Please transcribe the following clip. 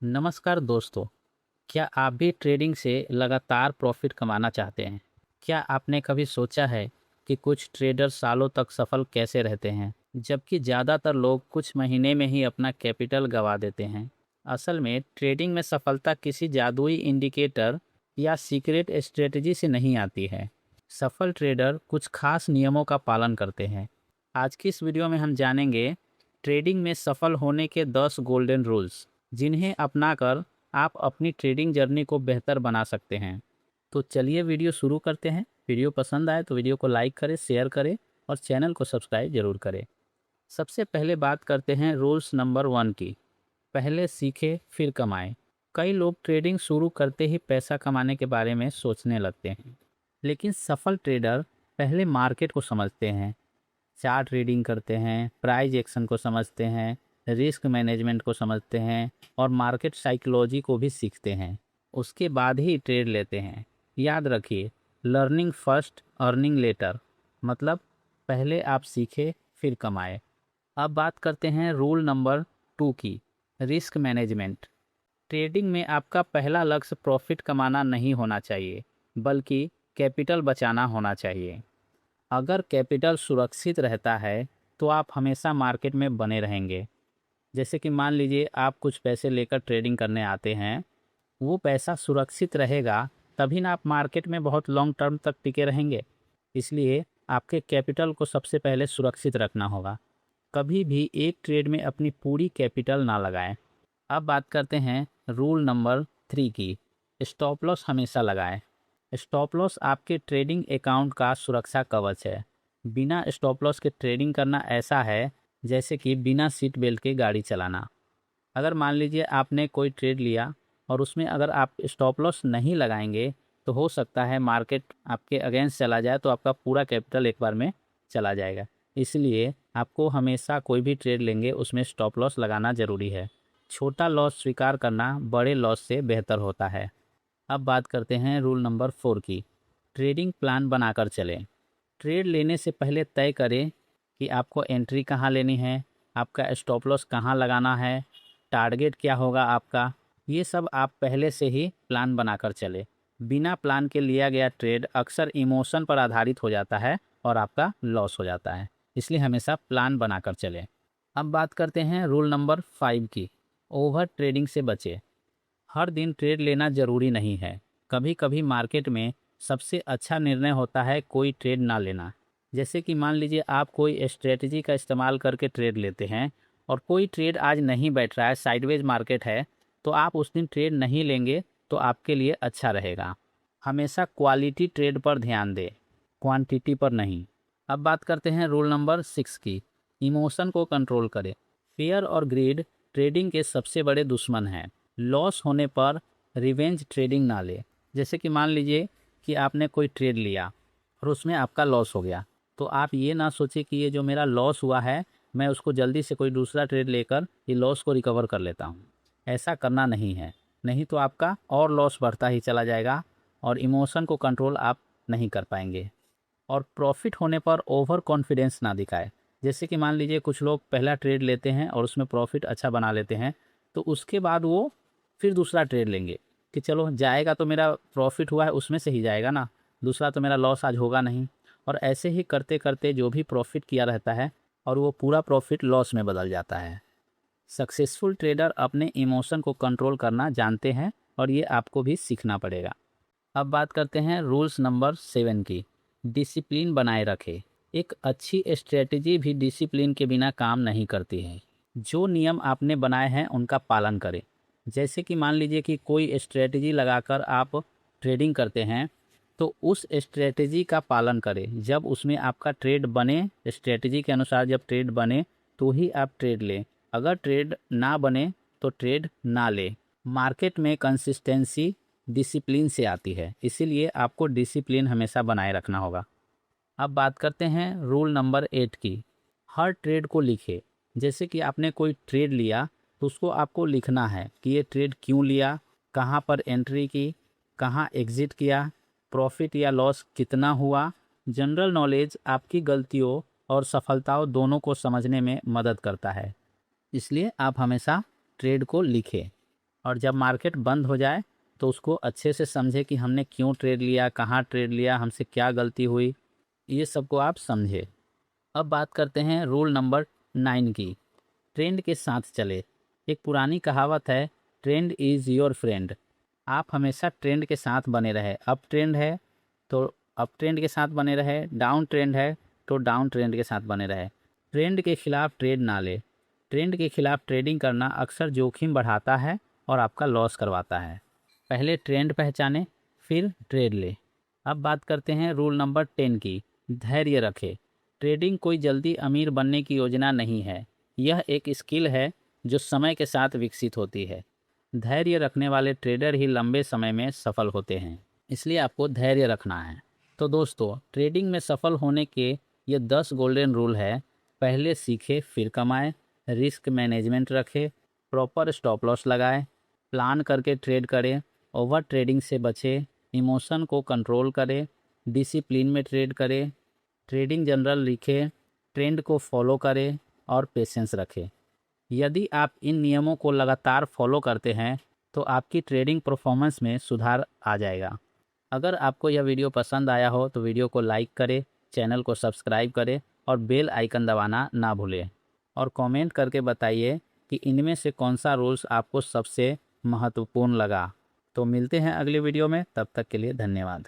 नमस्कार दोस्तों, क्या आप भी ट्रेडिंग से लगातार प्रॉफिट कमाना चाहते हैं? क्या आपने कभी सोचा है कि कुछ ट्रेडर सालों तक सफल कैसे रहते हैं, जबकि ज़्यादातर लोग कुछ महीने में ही अपना कैपिटल गंवा देते हैं? असल में ट्रेडिंग में सफलता किसी जादुई इंडिकेटर या सीक्रेट स्ट्रेटजी से नहीं आती है। सफल ट्रेडर कुछ खास नियमों का पालन करते हैं। आज की इस वीडियो में हम जानेंगे ट्रेडिंग में सफल होने के 10 गोल्डन रूल्स, जिन्हें अपनाकर आप अपनी ट्रेडिंग जर्नी को बेहतर बना सकते हैं। तो चलिए वीडियो शुरू करते हैं। वीडियो पसंद आए तो वीडियो को लाइक करें, शेयर करें और चैनल को सब्सक्राइब जरूर करें। सबसे पहले बात करते हैं रूल्स नंबर 1 की। पहले सीखें फिर कमाएं। कई लोग ट्रेडिंग शुरू करते ही पैसा कमाने के बारे में सोचने लगते हैं, लेकिन सफल ट्रेडर पहले मार्केट को समझते हैं, चार्ट रीडिंग करते हैं, प्राइस एक्शन को समझते हैं, रिस्क मैनेजमेंट को समझते हैं और मार्केट साइकोलॉजी को भी सीखते हैं। उसके बाद ही ट्रेड लेते हैं। याद रखिए, लर्निंग फर्स्ट अर्निंग लेटर, मतलब पहले आप सीखें फिर कमाएं। अब बात करते हैं रूल नंबर 2 की, रिस्क मैनेजमेंट। ट्रेडिंग में आपका पहला लक्ष्य प्रॉफिट कमाना नहीं होना चाहिए, बल्कि कैपिटल बचाना होना चाहिए। अगर कैपिटल सुरक्षित रहता है तो आप हमेशा मार्केट में बने रहेंगे। जैसे कि मान लीजिए आप कुछ पैसे लेकर ट्रेडिंग करने आते हैं, वो पैसा सुरक्षित रहेगा, तभी ना आप मार्केट में बहुत लॉन्ग टर्म तक टिके रहेंगे। इसलिए आपके कैपिटल को सबसे पहले सुरक्षित रखना होगा। कभी भी एक ट्रेड में अपनी पूरी कैपिटल ना लगाएं। अब बात करते हैं रूल नंबर 3 की, स्टॉप लॉस हमेशा लगाएं। स्टॉप लॉस आपके ट्रेडिंग अकाउंट का सुरक्षा कवच है। बिना स्टॉप लॉस के ट्रेडिंग करना ऐसा है जैसे कि बिना सीट बेल्ट के गाड़ी चलाना। अगर मान लीजिए आपने कोई ट्रेड लिया और उसमें अगर आप स्टॉप लॉस नहीं लगाएंगे तो हो सकता है मार्केट आपके अगेंस्ट चला जाए, तो आपका पूरा कैपिटल एक बार में चला जाएगा। इसलिए आपको हमेशा कोई भी ट्रेड लेंगे उसमें स्टॉप लॉस लगाना ज़रूरी है। छोटा लॉस स्वीकार करना बड़े लॉस से बेहतर होता है। अब बात करते हैं रूल नंबर 4 की, ट्रेडिंग प्लान बनाकर चलें। ट्रेड लेने से पहले तय करें कि आपको एंट्री कहाँ लेनी है, आपका स्टॉप लॉस कहाँ लगाना है, टारगेट क्या होगा आपका। ये सब आप पहले से ही प्लान बनाकर चले। बिना प्लान के लिया गया ट्रेड अक्सर इमोशन पर आधारित हो जाता है और आपका लॉस हो जाता है। इसलिए हमेशा प्लान बनाकर चलें। अब बात करते हैं रूल नंबर 5 की, ओवर ट्रेडिंग से बचें। हर दिन ट्रेड लेना जरूरी नहीं है। कभी कभी मार्केट में सबसे अच्छा निर्णय होता है कोई ट्रेड ना लेना। जैसे कि मान लीजिए आप कोई स्ट्रेटजी का इस्तेमाल करके ट्रेड लेते हैं और कोई ट्रेड आज नहीं बैठ रहा है, साइडवेज मार्केट है, तो आप उस दिन ट्रेड नहीं लेंगे तो आपके लिए अच्छा रहेगा। हमेशा क्वालिटी ट्रेड पर ध्यान दें, क्वांटिटी पर नहीं। अब बात करते हैं रूल नंबर 6 की, इमोशन को कंट्रोल करें। फियर और ग्रीड ट्रेडिंग के सबसे बड़े दुश्मन हैं। लॉस होने पर रिवेंज ट्रेडिंग ना ले। जैसे कि मान लीजिए कि आपने कोई ट्रेड लिया और उसमें आपका लॉस हो गया, तो आप ये ना सोचें कि ये जो मेरा लॉस हुआ है मैं उसको जल्दी से कोई दूसरा ट्रेड लेकर ये लॉस को रिकवर कर लेता हूँ। ऐसा करना नहीं है, नहीं तो आपका और लॉस बढ़ता ही चला जाएगा और इमोशन को कंट्रोल आप नहीं कर पाएंगे। और प्रॉफिट होने पर ओवर कॉन्फिडेंस ना दिखाए। जैसे कि मान लीजिए कुछ लोग पहला ट्रेड लेते हैं और उसमें प्रॉफिट अच्छा बना लेते हैं, तो उसके बाद वो फिर दूसरा ट्रेड लेंगे कि चलो जाएगा तो मेरा प्रॉफिट हुआ है उसमें से ही जाएगा ना, दूसरा तो मेरा लॉस आज होगा नहीं। और ऐसे ही करते करते जो भी प्रॉफिट किया रहता है और वो पूरा प्रॉफिट लॉस में बदल जाता है। सक्सेसफुल ट्रेडर अपने इमोशन को कंट्रोल करना जानते हैं और ये आपको भी सीखना पड़ेगा। अब बात करते हैं रूल्स नंबर 7 की, डिसिप्लिन बनाए रखें। एक अच्छी स्ट्रेटजी भी डिसिप्लिन के बिना काम नहीं करती है। जो नियम आपने बनाए हैं उनका पालन करें। जैसे कि मान लीजिए कि कोई स्ट्रेटजी लगाकर आप ट्रेडिंग करते हैं, तो उस स्ट्रेटजी का पालन करें। जब उसमें आपका ट्रेड बने, स्ट्रेटजी के अनुसार जब ट्रेड बने तो ही आप ट्रेड लें। अगर ट्रेड ना बने तो ट्रेड ना लें। मार्केट में कंसिस्टेंसी डिसिप्लिन से आती है, इसीलिए आपको डिसिप्लिन हमेशा बनाए रखना होगा। अब बात करते हैं रूल नंबर 8 की, हर ट्रेड को लिखे। जैसे कि आपने कोई ट्रेड लिया तो उसको आपको लिखना है कि ये ट्रेड क्यों लिया, कहाँ पर एंट्री की, कहाँ एग्जिट किया, प्रॉफिट या लॉस कितना हुआ। जनरल नॉलेज आपकी गलतियों और सफलताओं दोनों को समझने में मदद करता है, इसलिए आप हमेशा ट्रेड को लिखें। और जब मार्केट बंद हो जाए तो उसको अच्छे से समझे कि हमने क्यों ट्रेड लिया, कहाँ ट्रेड लिया, हमसे क्या गलती हुई, ये सबको आप समझे। अब बात करते हैं रूल नंबर 9 की, ट्रेंड के साथ चले। एक पुरानी कहावत है, ट्रेंड इज़ योर फ्रेंड। आप हमेशा ट्रेंड के साथ बने रहे। अप ट्रेंड है तो अप ट्रेंड के साथ बने रहे, डाउन ट्रेंड है तो डाउन ट्रेंड के साथ बने रहे। ट्रेंड के खिलाफ ट्रेड ना ले। ट्रेंड के खिलाफ ट्रेडिंग करना अक्सर जोखिम बढ़ाता है और आपका लॉस करवाता है। पहले ट्रेंड पहचाने, फिर ट्रेड ले। अब बात करते हैं रूल नंबर 10 की, धैर्य रखे। ट्रेडिंग कोई जल्दी अमीर बनने की योजना नहीं है, यह एक स्किल है जो समय के साथ विकसित होती है। धैर्य रखने वाले ट्रेडर ही लंबे समय में सफल होते हैं, इसलिए आपको धैर्य रखना है। तो दोस्तों, ट्रेडिंग में सफल होने के ये 10 गोल्डन रूल है। पहले सीखे फिर कमाए, रिस्क मैनेजमेंट रखे, प्रॉपर स्टॉप लॉस लगाए, प्लान करके ट्रेड करें, ओवर ट्रेडिंग से बचे, इमोशन को कंट्रोल करें, डिसिप्लिन में ट्रेड करें, ट्रेडिंग जनरल लिखे, ट्रेंड को फॉलो करें और पेशेंस रखें। यदि आप इन नियमों को लगातार फॉलो करते हैं तो आपकी ट्रेडिंग परफॉर्मेंस में सुधार आ जाएगा। अगर आपको यह वीडियो पसंद आया हो तो वीडियो को लाइक करें, चैनल को सब्सक्राइब करें और बेल आइकन दबाना ना भूलें। और कमेंट करके बताइए कि इनमें से कौन सा रूल्स आपको सबसे महत्वपूर्ण लगा। तो मिलते हैं अगले वीडियो में, तब तक के लिए धन्यवाद।